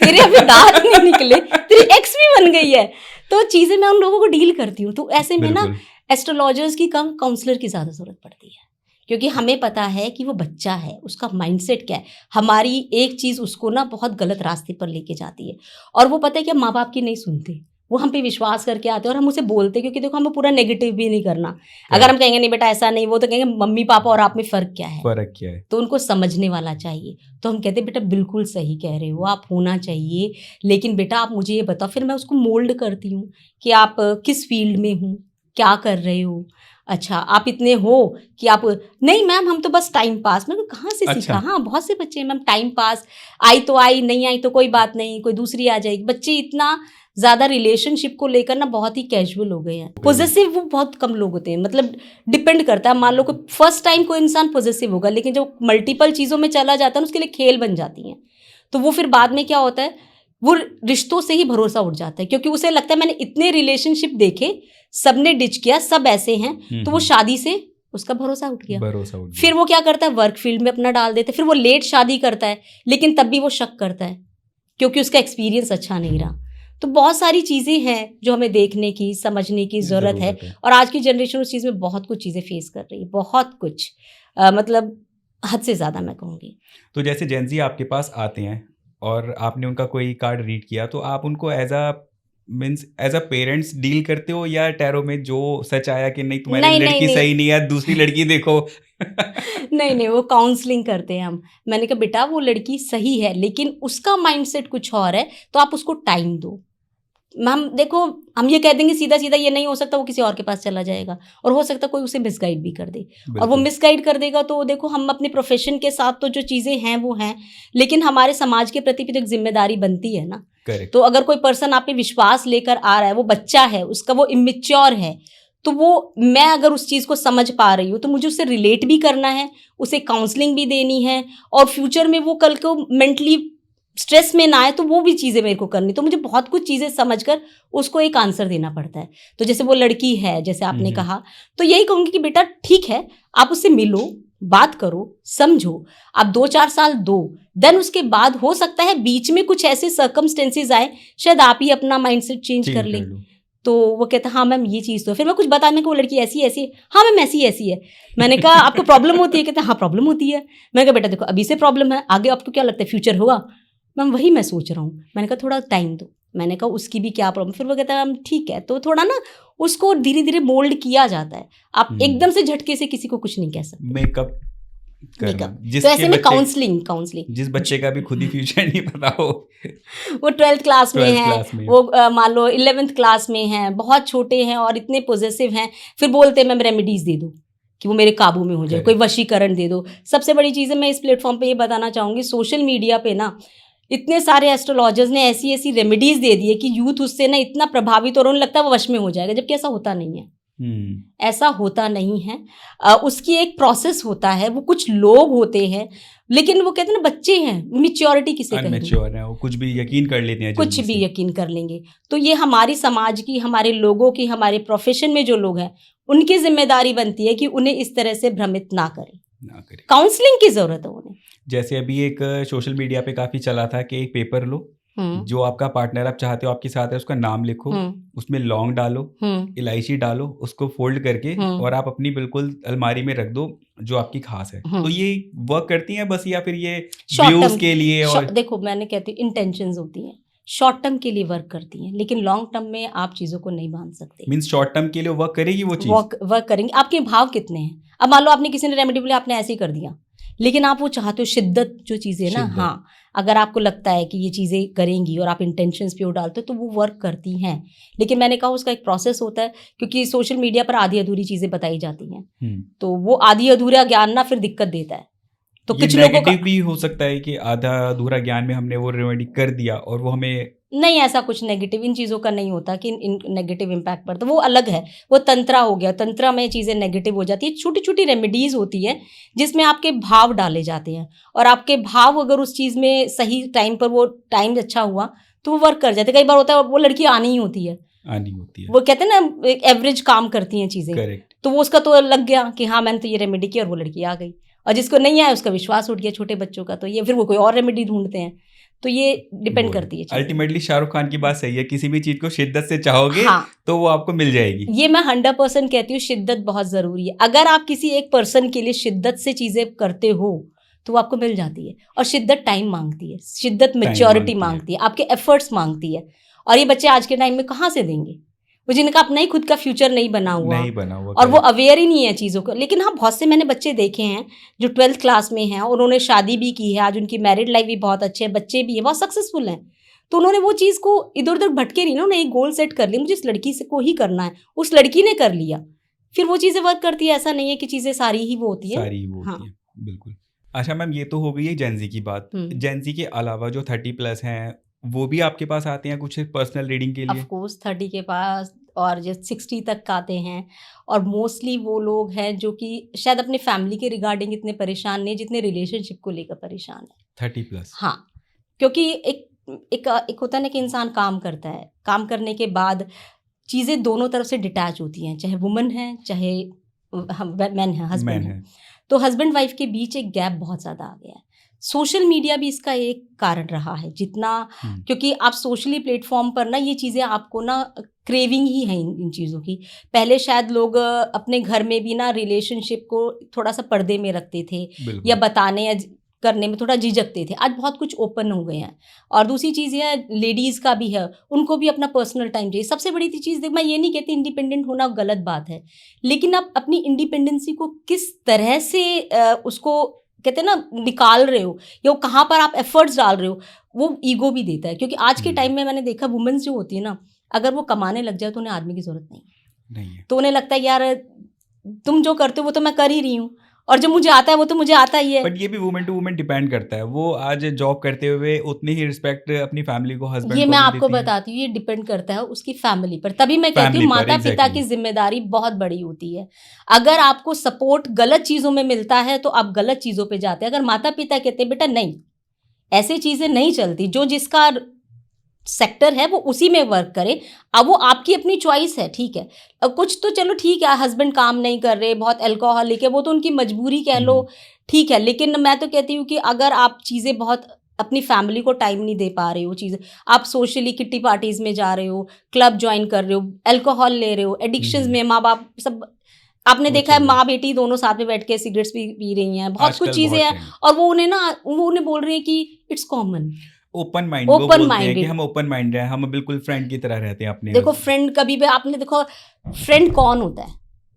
तेरे अभी दांत नहीं निकले, तेरी एक्स भी बन गई है। तो चीज़ें मैं उन लोगों को डील करती हूँ। तो ऐसे में ना बिल्कुल। एस्ट्रोलॉजर्स की कम काउंसलर की ज़्यादा ज़रूरत पड़ती है, क्योंकि हमें पता है कि वो बच्चा है, उसका माइंडसेट क्या है। हमारी एक चीज़ उसको ना बहुत गलत रास्ते पर लेके जाती है, और वो पता है कि हम माँ बाप की नहीं सुनते, वो हम पे विश्वास करके आते हैं और हम उसे बोलते हैं, क्योंकि देखो हमें पूरा नेगेटिव भी नहीं करना। अगर हम कहेंगे नहीं बेटा ऐसा नहीं, वो तो कहेंगे मम्मी पापा और आप में फ़र्क क्या है, फर्क क्या है। तो उनको समझने वाला चाहिए। तो हम कहते हैं बेटा बिल्कुल सही कह रहे हो, आप होना चाहिए, लेकिन बेटा आप मुझे ये बताओ। फिर मैं उसको मोल्ड करती हूँ कि आप किस फील्ड में हो, क्या कर रहे हो। अच्छा आप इतने हो कि आप, नहीं मैम हम तो बस टाइम पास। मैंने कहा कहाँ से अच्छा। सीखा। हाँ बहुत से बच्चे हैं मैम टाइम पास, आई तो आई, नहीं आई तो कोई बात नहीं, कोई दूसरी आ जाएगी। बच्चे इतना ज़्यादा रिलेशनशिप को लेकर ना बहुत ही कैजुअल हो गए हैं। पॉजिटिव वो बहुत कम लोग होते हैं, मतलब डिपेंड करता है। मान लो कोई फर्स्ट टाइम कोई इंसान पॉजिटिव होगा, लेकिन जब मल्टीपल चीज़ों में चला जाता है ना, उसके लिए खेल बन जाती हैं। तो वो फिर बाद में क्या होता है, वो रिश्तों से ही भरोसा उठ जाता है, क्योंकि उसे लगता है मैंने इतने रिलेशनशिप देखे, सबने डिच किया, सब ऐसे हैं, तो वो शादी से उसका भरोसा उठ गया। फिर वो क्या करता है, वर्क फील्ड में अपना डाल देता है। फिर वो लेट शादी करता है, लेकिन तब भी वो शक करता है, क्योंकि उसका एक्सपीरियंस अच्छा नहीं रहा। तो बहुत सारी चीज़ें हैं जो हमें देखने की, समझने की ज़रूरत है। और आज की जनरेशन उस चीज़ में बहुत कुछ चीज़ें फेस कर रही है, बहुत कुछ, मतलब हद से ज़्यादा मैं कहूँगी। तो जैसे जेनजी आपके पास आते हैं और आपने उनका कोई कार्ड रीड किया, तो आप उनको एज अ पेरेंट्स डील करते हो, या टैरो में जो सच आया कि नहीं तुम्हारी लड़की सही नहीं है, दूसरी लड़की देखो? नहीं वो काउंसलिंग करते हैं हम। मैंने कहा बेटा वो लड़की सही है, लेकिन उसका माइंडसेट कुछ और है, तो आप उसको टाइम दो। मैम देखो हम ये कह देंगे सीधा सीधा ये नहीं हो सकता, वो किसी और के पास चला जाएगा, और हो सकता कोई उसे मिसगाइड भी कर दे, और वो मिसगाइड कर देगा। तो देखो हम अपने प्रोफेशन के साथ तो जो चीज़ें हैं वो हैं, लेकिन हमारे समाज के प्रति भी तो एक जिम्मेदारी बनती है ना। तो अगर कोई पर्सन आप पे विश्वास लेकर आ रहा है, वो बच्चा है, उसका वो इमेच्योर है, तो वो मैं अगर उस चीज़ को समझ पा रही हूँ तो मुझे उससे रिलेट भी करना है, उसे काउंसलिंग भी देनी है, और फ्यूचर में वो कल को मेंटली स्ट्रेस में ना आए, तो वो भी चीज़ें मेरे को करनी। तो मुझे बहुत कुछ चीज़ें समझकर उसको एक आंसर देना पड़ता है। तो जैसे वो लड़की है, जैसे आपने कहा, तो यही कहूँगी कि बेटा ठीक है, आप उससे मिलो, बात करो, समझो, आप 2-4 साल दो, देन उसके बाद हो सकता है बीच में कुछ ऐसे सर्कमस्टेंसेज आए, शायद आप ही अपना माइंडसेट चेंज कर लें। तो वो कहता हाँ मैम ये चीज़ तो, फिर मैं कुछ बताने को, वो लड़की ऐसी ऐसी है, हाँ मैम ऐसी ऐसी है। मैंने कहा आपको प्रॉब्लम होती है? कहते हाँ प्रॉब्लम होती है। मैंने कहा बेटा देखो अभी से प्रॉब्लम है, आगे आपको क्या लगता है फ्यूचर होगा? मैम वही मैं सोच रहा हूँ। मैंने कहा थोड़ा टाइम दो। मैंने कहा उसकी भी क्या प्रॉब्लम? फिर वो कहता है मैम ठीक है। तो थोड़ा ना उसको धीरे धीरे मोल्ड किया जाता है। आप एकदम से झटके से किसी को कुछ नहीं कह सकते। मेकअप तो ऐसे में काउंसलिंग जिस बच्चे का भी खुद ही फ्यूचर नहीं पता हो, वो 12th क्लास में है, वो मान लो 11th क्लास में है, बहुत छोटे हैं और इतने पॉजिटिव हैं, फिर बोलते हैं मैम रेमेडीज दे दो कि वो मेरे काबू में हो जाए, कोई वशीकरण दे दो। सबसे बड़ी चीज़ है, मैं इस प्लेटफॉर्म पे ये बताना चाहूँगी, सोशल मीडिया पे ना इतने सारे एस्ट्रोलॉजर्स ने ऐसी ऐसी रेमेडीज दे दी है कि यूथ उससे ना इतना प्रभावित, और उन्हें लगता है वो वश में हो जाएगा, जबकि ऐसा होता नहीं है। ऐसा होता नहीं है। उसकी एक प्रोसेस होता है। वो कुछ लोग होते हैं, लेकिन वो कहते हैं ना बच्चे हैं, मैच्योरिटी किसे कहेंगे, अनमैच्योर है, वो कुछ भी यकीन कर लेते हैं, कुछ भी यकीन कर लेंगे। तो ये हमारी समाज की, हमारे लोगों की, हमारे प्रोफेशन में जो लोग हैं उनकी जिम्मेदारी बनती है कि उन्हें इस तरह से भ्रमित ना करें। काउंसलिंग की जरूरत है उन्हें। जैसे अभी एक सोशल मीडिया पे काफी चला था कि एक पेपर लो, जो आपका पार्टनर आप चाहते हो आपके साथ है, उसका नाम लिखो, उसमें लौंग डालो, इलायची डालो, उसको फोल्ड करके और आप अपनी बिल्कुल अलमारी में रख दो जो आपकी खास है। तो ये वर्क करती हैं बस, या फिर ये व्यूज के लिए? और देखो मैंने कहती हूँ इंटेंशंस होती हैं, शॉर्ट टर्म के लिए वर्क करती हैं, लेकिन लॉन्ग टर्म में आप चीज़ों को नहीं बांध सकते। मींस शॉर्ट टर्म के लिए वर्क करेगी वो चीज़? वर्क करेंगे। आपके भाव कितने हैं? अब मान लो आपने किसी ने रेमेडी बोली, आपने ऐसे ही कर दिया, लेकिन आप वो चाहते हो शिद्दत जो चीज़ें ना, शिद्दत। हाँ, अगर आपको लगता है कि ये चीज़ें करेंगी और आप इंटेंशंस पे वो डालते हो तो वो वर्क करती हैं। लेकिन मैंने कहा उसका एक प्रोसेस होता है, क्योंकि सोशल मीडिया पर आधी अधूरी चीज़ें बताई जाती हैं, तो वो आधी अधूरा ज्ञान ना फिर दिक्कत देता है। तो ये कुछ लोगों का नेगेटिव भी हो सकता है कि आधा अधूरा ज्ञान में हमने वो रेमेडी कर दिया और वो हमें नहीं, ऐसा कुछ नेगेटिव इन चीज़ों का नहीं होता कि इन नेगेटिव इम्पैक्ट पड़ता, वो अलग है। वो तंत्रा हो गया, तंत्रा में चीज़ें नेगेटिव हो जाती है। छोटी छोटी रेमेडीज़ होती हैं जिसमें आपके भाव डाले जाते हैं, और आपके भाव अगर उस चीज़ में सही टाइम पर वो टाइम अच्छा हुआ तो वो वर्क कर जाते हैं। कई बार होता है वो लड़की आनी ही होती है, वो कहते हैं ना एक एवरेज काम करती हैं चीज़ें, करेक्ट। तो वो उसका तो लग गया कि हाँ मैंने तो ये रेमेडी की और वो लड़की आ गई, और जिसको नहीं आया उसका विश्वास उठ गया छोटे बच्चों का, तो ये फिर वो कोई और रेमेडी ढूंढते हैं। तो ये डिपेंड करती है चीज़ें। अल्टीमेटली शाहरुख खान की बात सही है, किसी भी चीज को शिद्दत से चाहोगे हाँ, तो वो आपको मिल जाएगी। ये मैं 100% कहती हूँ, शिद्दत बहुत ज़रूरी है। अगर आप किसी एक पर्सन के लिए शिद्दत से चीज़ें करते हो तो वो आपको मिल जाती है, और शिद्दत टाइम मांगती है, शिद्दत मैच्योरिटी मांगती है, आपके एफर्ट्स मांगती है, और ये बच्चे आज के टाइम में कहाँ से देंगे, वो जिनका अपना ही खुद का फ्यूचर नहीं बना हुआ और वो अवेयर ही नहीं है चीज़ों को। लेकिन हाँ, बहुत से मैंने बच्चे देखे हैं जो 12th क्लास में हैं और उन्होंने शादी भी की है, आज उनकी मैरिड लाइफ भी बहुत अच्छे है, बच्चे भी हैं, बहुत सक्सेसफुल हैं। तो उन्होंने वो चीज़ को इधर उधर भटके नहीं ना, उन्होंने एक गोल सेट कर लिया, मुझे इस लड़की से को ही करना है, उस लड़की ने कर लिया, फिर वो चीज़ें वर्क करती है। ऐसा नहीं है कि चीज़ें सारी ही वो होती है, सारी वो हाँ। होती है, बिल्कुल। अच्छा मैम, ये तो हो गई है जेंजी की बात। जेंजी के अलावा जो 30+ हैं वो भी आपके पास आते हैं कुछ पर्सनल रीडिंग के लिए? ऑफ कोर्स 30 के पास और जो 60 तक आते हैं, और मोस्टली वो लोग हैं जो कि शायद अपने फैमिली के रिगार्डिंग इतने परेशान नहीं जितने रिलेशनशिप को लेकर परेशान है। 30+? हाँ, क्योंकि एक होता है ना कि इंसान काम करता है, काम करने के बाद चीज़ें दोनों तरफ से डिटैच होती हैं, चाहे वुमन है चाहे मैन है, हस्बैंड है। तो हस्बैंड वाइफ के बीच एक गैप बहुत ज़्यादा आ गया है। सोशल मीडिया भी इसका एक कारण रहा है, जितना क्योंकि आप सोशली प्लेटफॉर्म पर ना ये चीज़ें आपको ना क्रेविंग ही है इन चीज़ों की। पहले शायद लोग अपने घर में भी ना रिलेशनशिप को थोड़ा सा पर्दे में रखते थे या बताने या करने में थोड़ा झिझकते थे। आज बहुत कुछ ओपन हो गए हैं। और दूसरी चीज़ ये लेडीज़ का भी है, उनको भी अपना पर्सनल टाइम चाहिए। सबसे बड़ी चीज़ देख, मैं ये नहीं कहती इंडिपेंडेंट होना गलत बात है, लेकिन आप अपनी इंडिपेंडेंसी को किस तरह से उसको कहते हैं ना निकाल रहे हो, या वो कहाँ पर आप एफर्ट्स डाल रहे हो, वो ईगो भी देता है। क्योंकि आज के टाइम में मैंने देखा वुमेन्स जो होती है ना, अगर वो कमाने लग जाए तो उन्हें आदमी की ज़रूरत नहीं है। तो उन्हें लगता है यार तुम जो करते हो वो तो मैं कर ही रही हूँ, और जो मुझे आता है वो तो मुझे आता ही है। बट ये भी वुमेन टू वुमेन डिपेंड करता है। वो आज जॉब करते हुए उतनी ही रिस्पेक्ट अपनी फैमिली को, हस्बैंड को, ये मैं आपको बताती हूँ, ये डिपेंड करता है उसकी फैमिली पर। तभी मैं कहती हूँ माता पिता की जिम्मेदारी बहुत बड़ी होती है। अगर आपको सपोर्ट गलत चीज़ों में मिलता है तो आप गलत चीज़ों पे जाते हैं। अगर माता पिता कहते हैं बेटा नहीं, ऐसे चीज़ें नहीं चलती, जो जिसका सेक्टर है वो उसी में वर्क करे, अब वो आपकी अपनी चॉइस है, ठीक है। अब कुछ तो चलो ठीक है, हस्बैंड काम नहीं कर रहे, बहुत अल्कोहलिक है, वो तो उनकी मजबूरी कह लो, ठीक है। लेकिन मैं तो कहती हूँ कि अगर आप चीज़ें बहुत अपनी फैमिली को टाइम नहीं दे पा रहे हो, चीज़ें आप सोशली किट्टी पार्टीज में जा रहे हो, क्लब ज्वाइन कर रहे हो, अल्कोहल ले रहे हो, एडिक्शंस में माँ बाप सब, आपने देखा है माँ बेटी दोनों साथ में बैठ के सिगरेट्स पी रही हैं, बहुत कुछ चीज़ें हैं, और वो उन्हें बोल रही है कि इट्स कॉमन। ओपन माइंड, वो बोलते हैं कि हम ओपन माइंड हैं, हम बिल्कुल फ्रेंड की तरह रहते हैं अपने। देखो फ्रेंड कभी भी आपने देखो फ्रेंड कौन होता है,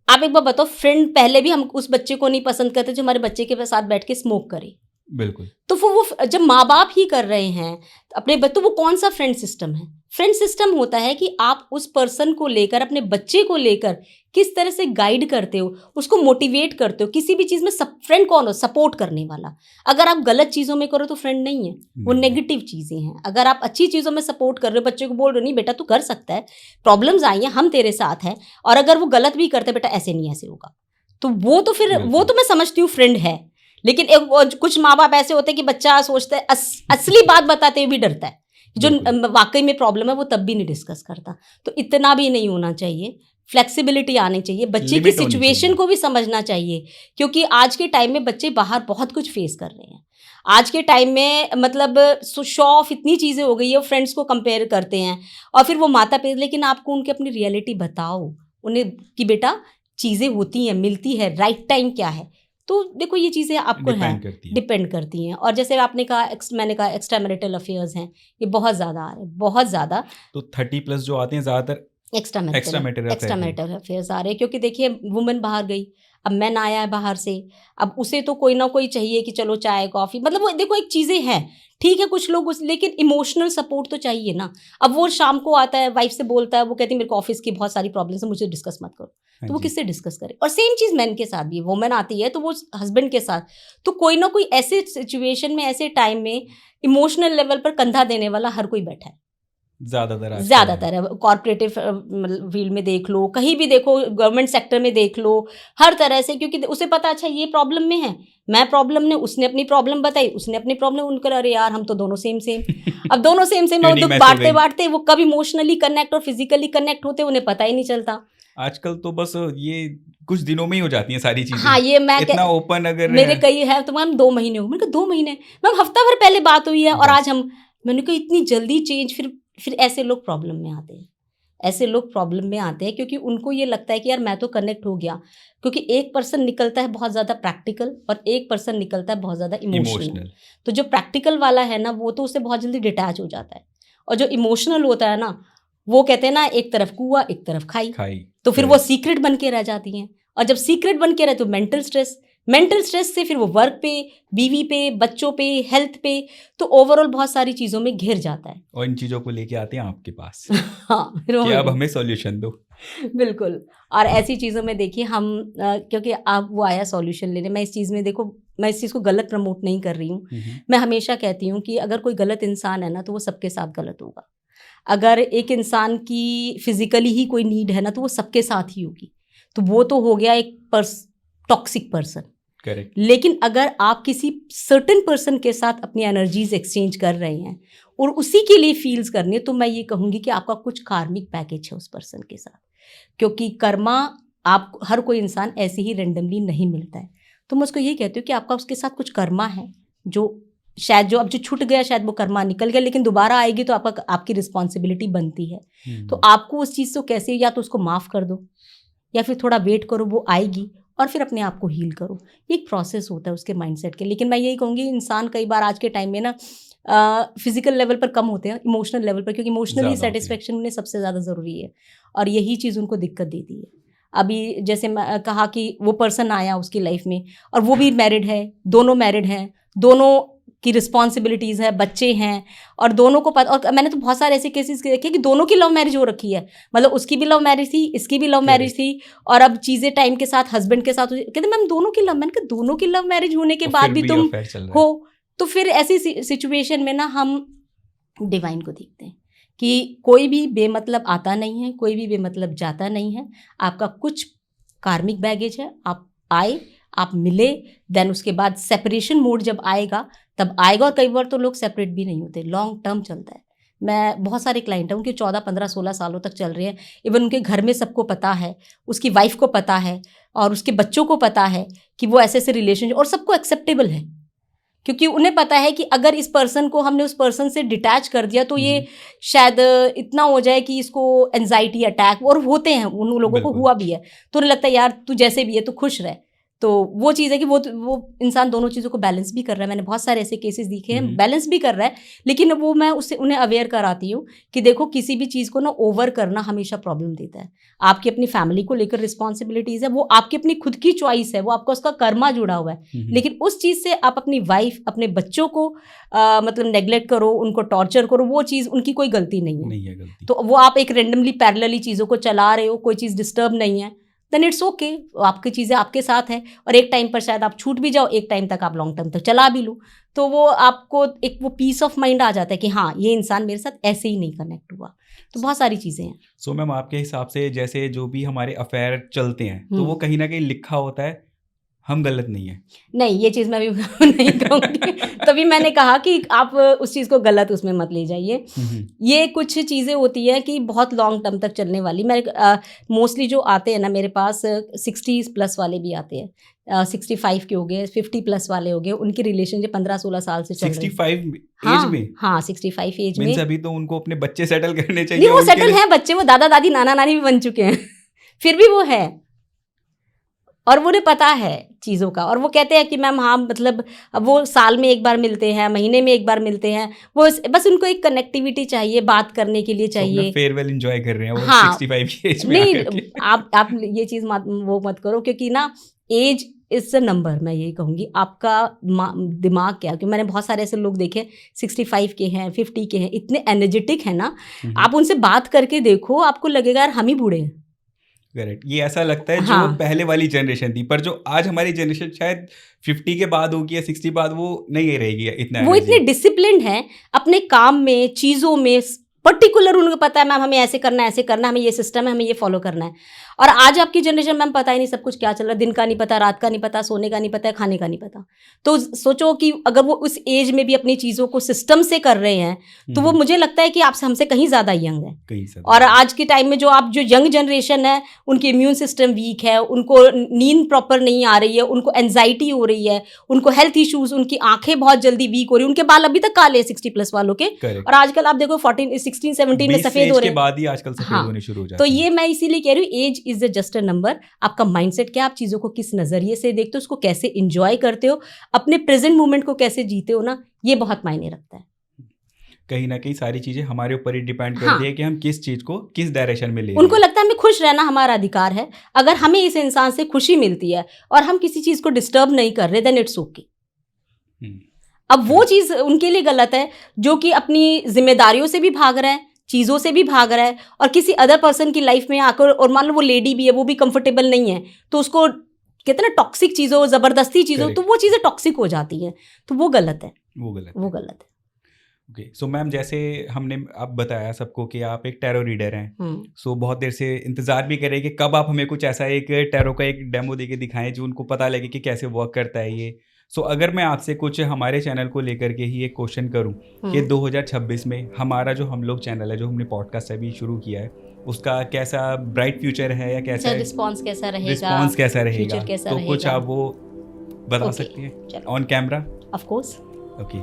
आप एक बार बताओ। फ्रेंड पहले भी हम उस बच्चे को नहीं पसंद करते जो हमारे बच्चे के साथ बैठ के स्मोक करे, बिल्कुल। तो वो जब माँ बाप ही कर रहे हैं अपने बच्चे, तो वो कौन सा फ्रेंड सिस्टम है? फ्रेंड सिस्टम होता है कि आप उस पर्सन को लेकर, अपने बच्चे को लेकर किस तरह से गाइड करते हो, उसको मोटिवेट करते हो। किसी भी चीज़ में फ्रेंड कौन हो? सपोर्ट करने वाला। अगर आप गलत चीज़ों में करो तो फ्रेंड नहीं है, वो नेगेटिव चीज़ें हैं। अगर आप अच्छी चीज़ों में सपोर्ट कर रहे हो, बच्चे को बोल रहे हो नहीं बेटा तू कर सकता है, प्रॉब्लम्स आई हैं, हम तेरे साथ हैं, और अगर वो गलत भी करते बेटा ऐसे नहीं ऐसे होगा, तो वो तो फिर वो तो मैं समझती हूँ फ्रेंड है। लेकिन कुछ माँ बाप ऐसे होते हैं कि बच्चा सोचता है असली बात बताते हुए भी डरता है, जो वाकई में प्रॉब्लम है वो तब भी नहीं डिस्कस करता। तो इतना भी नहीं होना चाहिए, फ्लेक्सिबिलिटी आनी चाहिए, बच्चे की सिचुएशन को भी समझना चाहिए, क्योंकि आज के टाइम में बच्चे बाहर बहुत कुछ फेस कर रहे हैं। आज के टाइम में मतलब शो ऑफ इतनी चीज़ें हो गई है, फ्रेंड्स को कंपेयर करते हैं, और फिर वो माता पिता, लेकिन आपको उनकी अपनी रियलिटी बताओ उन्हें कि बेटा चीज़ें होती हैं, मिलती है, राइट टाइम क्या है। तो देखो ये चीज़ें आपको डिपेंड करती हैं। और जैसे आपने कहा, मैंने कहा एक्स्ट्रा मैरिटल अफेयर्स हैं, ये बहुत ज़्यादा आ रहे हैं, बहुत ज़्यादा। तो 30+ जो आते हैं ज़्यादातर एक्स्ट्रा मैरिटल अफेयर्स आ रहे हैं, क्योंकि देखिए वुमेन बाहर गई, अब मैन आया है बाहर से, अब उसे तो कोई ना कोई चाहिए कि चलो चाय कॉफ़ी, मतलब वो देखो एक चीज़ें हैं, ठीक है कुछ लोग उस, लेकिन इमोशनल सपोर्ट तो चाहिए ना। अब वो शाम को आता है, वाइफ से बोलता है, वो कहती है मेरे को ऑफिस की बहुत सारी प्रॉब्लम्स है, मुझे डिस्कस मत करो, तो वो किससे डिस्कस करे। और सेम चीज़ मैन के साथ भी है, वुमेन आती है तो वो हस्बैंड के साथ, तो कोई ना कोई ऐसे सिचुएशन में, ऐसे टाइम में इमोशनल लेवल पर कंधा देने वाला हर कोई बैठा है, ज़्यादातर है। कॉर्पोरेटिव फील्ड में देख लो, कहीं भी देखो, गवर्नमेंट सेक्टर में देख लो, हर तरह से, क्योंकि उसे पता अच्छा ये प्रॉब्लम में है, मैं प्रॉब्लम ने, उसने अपनी प्रॉब्लम बताई, उसने अपनी प्रॉब्लम, उनका अरे यार हम तो दोनों सेम अब दोनों सेम वो दुख बांटते बांटते वो कब इमोशनली कनेक्ट और फिजिकली कनेक्ट होते उन्हें पता ही नहीं चलता। आजकल तो बस ये कुछ दिनों में ही हो जाती हैं सारी चीजें। हाँ, ये मैं इतना ओपन अगर मेरे कई है तो मैम 2 महीने हो, मैंने कहा 2 महीने मैम, हफ्ता भर पहले बात हुई है और आज हम, मैंने कहा इतनी जल्दी चेंज। फिर ऐसे लोग प्रॉब्लम में आते हैं, क्योंकि उनको ये लगता है कि यार मैं तो कनेक्ट हो गया, क्योंकि एक पर्सन निकलता है बहुत ज़्यादा प्रैक्टिकल और एक पर्सन निकलता है बहुत ज़्यादा इमोशनल। तो जो प्रैक्टिकल वाला है ना, वो तो उससे बहुत जल्दी डिटैच हो जाता है, और जो इमोशनल होता है ना, वो कहते हैं ना एक तरफ कुआं एक तरफ खाई, तो फिर वो सीक्रेट बन के रह जाती हैं, और जब सीक्रेट बन के रहे तो मेंटल स्ट्रेस से फिर वो वर्क पे, बीवी पे, बच्चों पे, हेल्थ पे, तो ओवरऑल बहुत सारी चीज़ों में घिर जाता है, और इन चीज़ों को लेके आते हैं आपके पास। हाँ, कि अब हमें सॉल्यूशन दो। बिल्कुल। और ऐसी चीज़ों में देखिए हम क्योंकि आप वो आया सॉल्यूशन लेने, मैं इस चीज़ में देखो, मैं इस चीज़ को गलत प्रमोट नहीं कर रही हूँ। मैं हमेशा कहती हूँ कि अगर कोई गलत इंसान है ना, तो वो सबके साथ गलत होगा। अगर एक इंसान की फिजिकली ही कोई नीड है ना, तो वो सबके साथ ही होगी, तो वो तो हो गया एक टॉक्सिक पर्सन। करेक्ट। लेकिन अगर आप किसी सर्टेन पर्सन के साथ अपनी एनर्जीज एक्सचेंज कर रहे हैं और उसी के लिए फील्स करनी है, तो मैं ये कहूँगी कि आपका कुछ कार्मिक पैकेज है उस पर्सन के साथ, क्योंकि कर्मा आप हर कोई इंसान ऐसे ही रेंडमली नहीं मिलता है। तो मैं उसको यही कहती हूँ कि आपका उसके साथ कुछ कर्मा है, जो शायद जो अब जो छूट गया, शायद वो कर्मा निकल गया, लेकिन दोबारा आएगी तो आपकी रिस्पॉन्सिबिलिटी बनती है। तो आपको उस चीज़ को कैसे, या तो उसको माफ़ कर दो, या फिर थोड़ा वेट करो, वो आएगी, और फिर अपने आप को हील करो। ये एक प्रोसेस होता है उसके माइंडसेट के। लेकिन मैं यही कहूँगी, इंसान कई बार आज के टाइम में ना फिजिकल लेवल पर कम होते हैं, इमोशनल लेवल पर, क्योंकि इमोशनली सेटिस्फेक्शन उन्हें सबसे ज़्यादा ज़रूरी है, और यही चीज़ उनको दिक्कत देती है। अभी जैसे मैं कहा कि वो पर्सन आया उसकी लाइफ में, और वो भी मैरिड है, दोनों मैरिड हैं, दोनों की रिस्पॉन्सिबिलिटीज़ है, बच्चे हैं, और दोनों को पता, और मैंने तो बहुत सारे ऐसे केसेस देखे कि दोनों की लव मैरिज हो रखी है, मतलब उसकी भी लव मैरिज थी, इसकी भी लव मैरिज थी, और अब चीज़ें टाइम के साथ हस्बैंड के साथ कहते मैम दोनों की लव, मैंने कहा दोनों की लव मैरिज होने के बाद भी तुम हो, तो फिर ऐसी सिचुएशन में ना हम डिवाइन को देखते हैं कि कोई भी बेमतलब आता नहीं है, कोई भी बेमतलब जाता नहीं है। आपका कुछ कार्मिक बैगेज है, आप आए, आप मिले, देन उसके बाद सेपरेशन मोड जब आएगा तब आएगा, और कई बार तो लोग सेपरेट भी नहीं होते, लॉन्ग टर्म चलता है। मैं बहुत सारे क्लाइंट हैं उनके 14, 15, 16 सालों तक चल रहे हैं, इवन उनके घर में सबको पता है, उसकी वाइफ को पता है और उसके बच्चों को पता है कि वो ऐसे ऐसे रिलेशन, और सबको एक्सेप्टेबल है, क्योंकि उन्हें पता है कि अगर इस पर्सन को हमने उस पर्सन से डिटैच कर दिया तो ये शायद इतना हो जाए कि इसको एंजाइटी अटैक, और होते हैं, उन लोगों को हुआ भी है, तो उन्हें लगता है यार तू जैसे भी है तू खुश रहे। तो वो चीज़ है कि वो इंसान दोनों चीज़ों को बैलेंस भी कर रहा है। मैंने बहुत सारे ऐसे केसेस देखे हैं, बैलेंस भी कर रहा है, लेकिन वो मैं उससे उन्हें अवेयर कराती हूँ कि देखो किसी भी चीज़ को ना ओवर करना हमेशा प्रॉब्लम देता है। आपकी अपनी फैमिली को लेकर रिस्पॉन्सिबिलिटीज़ है, वो आपकी अपनी खुद की चॉइस है, वो आपका उसका कर्मा जुड़ा हुआ है, लेकिन उस चीज़ से आप अपनी वाइफ, अपने बच्चों को मतलब नेग्लेक्ट करो, उनको टॉर्चर करो, वो चीज़ उनकी कोई गलती नहीं है। तो वो आप एक रेंडमली पैरेलली चीज़ों को चला रहे हो, कोई चीज़ डिस्टर्ब नहीं है, देन इट्स ओके, आपकी चीज़ें आपके साथ है, और एक टाइम पर शायद आप छूट भी जाओ, एक टाइम तक आप लॉन्ग टर्म तक चला भी लो, तो वो आपको एक वो पीस ऑफ माइंड आ जाता है कि हाँ ये इंसान मेरे साथ ऐसे ही नहीं कनेक्ट हुआ। तो बहुत सारी चीज़ें हैं। सो मैम आपके हिसाब से जैसे जो भी हमारे अफेयर चलते हैं तो वो कहीं ना कहीं लिखा होता है, हम गलत नहीं है? नहीं, ये चीज़ मैं भी नहीं कहूँगी, तभी मैंने कहा कि आप उस चीज़ को गलत उसमें मत ले जाइए। ये कुछ चीज़ें होती है कि बहुत लॉन्ग टर्म तक चलने वाली। मैं मोस्टली जो आते हैं ना मेरे पास 60 प्लस वाले भी आते हैं, 65 के हो गए, 50 प्लस वाले हो गए, उनकी रिलेशनशिप 15-16 साल से चल रही है। 65 एज में? हाँ 65 एज में। अभी तो उनको अपने बच्चे सेटल करने चाहिए। नहीं, वो सेटल हैं बच्चे, वो दादा दादी नाना नानी भी बन चुके हैं फिर भी वो है। और वो उन्हें पता है चीज़ों का, और वो कहते हैं कि मैम हाँ मतलब अब वो साल में एक बार मिलते हैं, महीने में एक बार मिलते हैं, वो बस उनको एक कनेक्टिविटी चाहिए, बात करने के लिए चाहिए। फेयरवेल एंजॉय कर रहे हैं वो हाँ 65 की एज में नहीं, आकर के। आप ये चीज़ वो मत करो, क्योंकि ना एज इज अ नंबर, मैं यही कहूँगी। आपका दिमाग क्या, क्योंकि मैंने बहुत सारे ऐसे लोग देखे 65 के हैं, 50 के हैं, इतने एनर्जेटिक हैं ना, आप उनसे बात करके देखो, आपको लगेगा यार हम ही बूढ़े हैं। करेक्ट, ये ऐसा लगता है जो हाँ पहले वाली जनरेशन थी, पर जो आज हमारी जनरेशन शायद 50 के बाद होगी या 60 बाद, वो नहीं रहेगी इतना वो इतने एनर्जी। डिसिप्लिन्ड हैं अपने काम में, चीज़ों में, पर्टिकुलर उनको पता है मैम हमें ऐसे करना है, ऐसे करना है, हमें ये सिस्टम है, हमें ये फॉलो करना है। और आज आपकी जनरेशन मैम पता ही नहीं सब कुछ क्या चल रहा है, दिन का नहीं पता, रात का नहीं पता, सोने का नहीं पता, खाने का नहीं पता। तो सोचो कि अगर वो उस एज में भी अपनी चीज़ों को सिस्टम से कर रहे हैं, तो वो मुझे लगता है कि आपसे हमसे कहीं ज़्यादा यंग है। कहीं से और आज के टाइम में जो यंग जनरेशन है, उनकी इम्यून सिस्टम वीक है, उनको नींद प्रॉपर नहीं आ रही है, उनको एंजाइटी हो रही है, उनको हेल्थ इश्यूज, उनकी आंखें बहुत जल्दी वीक हो रही है, उनके बाल अभी तक काले 60+ वालों के। Correct. और आजकल आप देखो 14, 16, 17 में 20 सफेद हो एज रहे के हैं। बाद ही आजकल सफेद हाँ, होने शुरू हो जाते तो हैं। ये मैं इसीलिए कह रही हूँ, age is just a number. आपका माइंडसेट क्या, आप चीज़ों को किस नज़रिए से देखते हो, उसको कैसे इंजॉय करते हो, अपने प्रेजेंट मोमेंट को कैसे जीते हो ना, ये बहुत मायने रखता है। कहीं ना कहीं सारी चीजें हमारे ऊपर ही डिपेंड हाँ। करती है कि हम किस चीज को किस डायरेक्शन में ले रहे उनको हैं। लगता है हमें खुश रहना हमारा अधिकार है। अगर हमें इस इंसान से खुशी मिलती है और हम किसी चीज़ को डिस्टर्ब नहीं कर रहे, देन इट्स ओके। अब वो चीज़ उनके लिए गलत है जो कि अपनी जिम्मेदारियों से भी भाग रहा है, चीज़ों से भी भाग रहा है, और किसी अदर पर्सन की लाइफ में आकर, और मान लो वो लेडी भी है, वो भी कंफर्टेबल नहीं है, तो उसको कितना टॉक्सिक चीज़ों, ज़बरदस्ती चीज़ों, तो वो चीज़ें टॉक्सिक हो जाती हैं, तो वो गलत है, वो गलत वो गलत है। ओके, सो मैम जैसे हमने अब बताया सबको कि आप एक टैरो रीडर हैं, सो बहुत देर से इंतज़ार भी करें कि कब आप हमें कुछ ऐसा एक टैरो का एक डेमो दे के दिखाएं जो उनको पता लगे कि कैसे वर्क करता है ये। सो अगर मैं आपसे कुछ हमारे चैनल को लेकर के ही एक क्वेश्चन करूं कि 2026 में हमारा जो हम लोग चैनल है, जो हमने पॉडकास्ट अभी शुरू किया है, उसका कैसा ब्राइट फ्यूचर है या कैसा रिस्पॉन्स कैसा रहेगा, रिस्पॉन्स कैसा रहेगा, फ्यूचर कैसा तो रहेगा, कुछ आप वो बता सकती हैं on camera? Of course. Okay,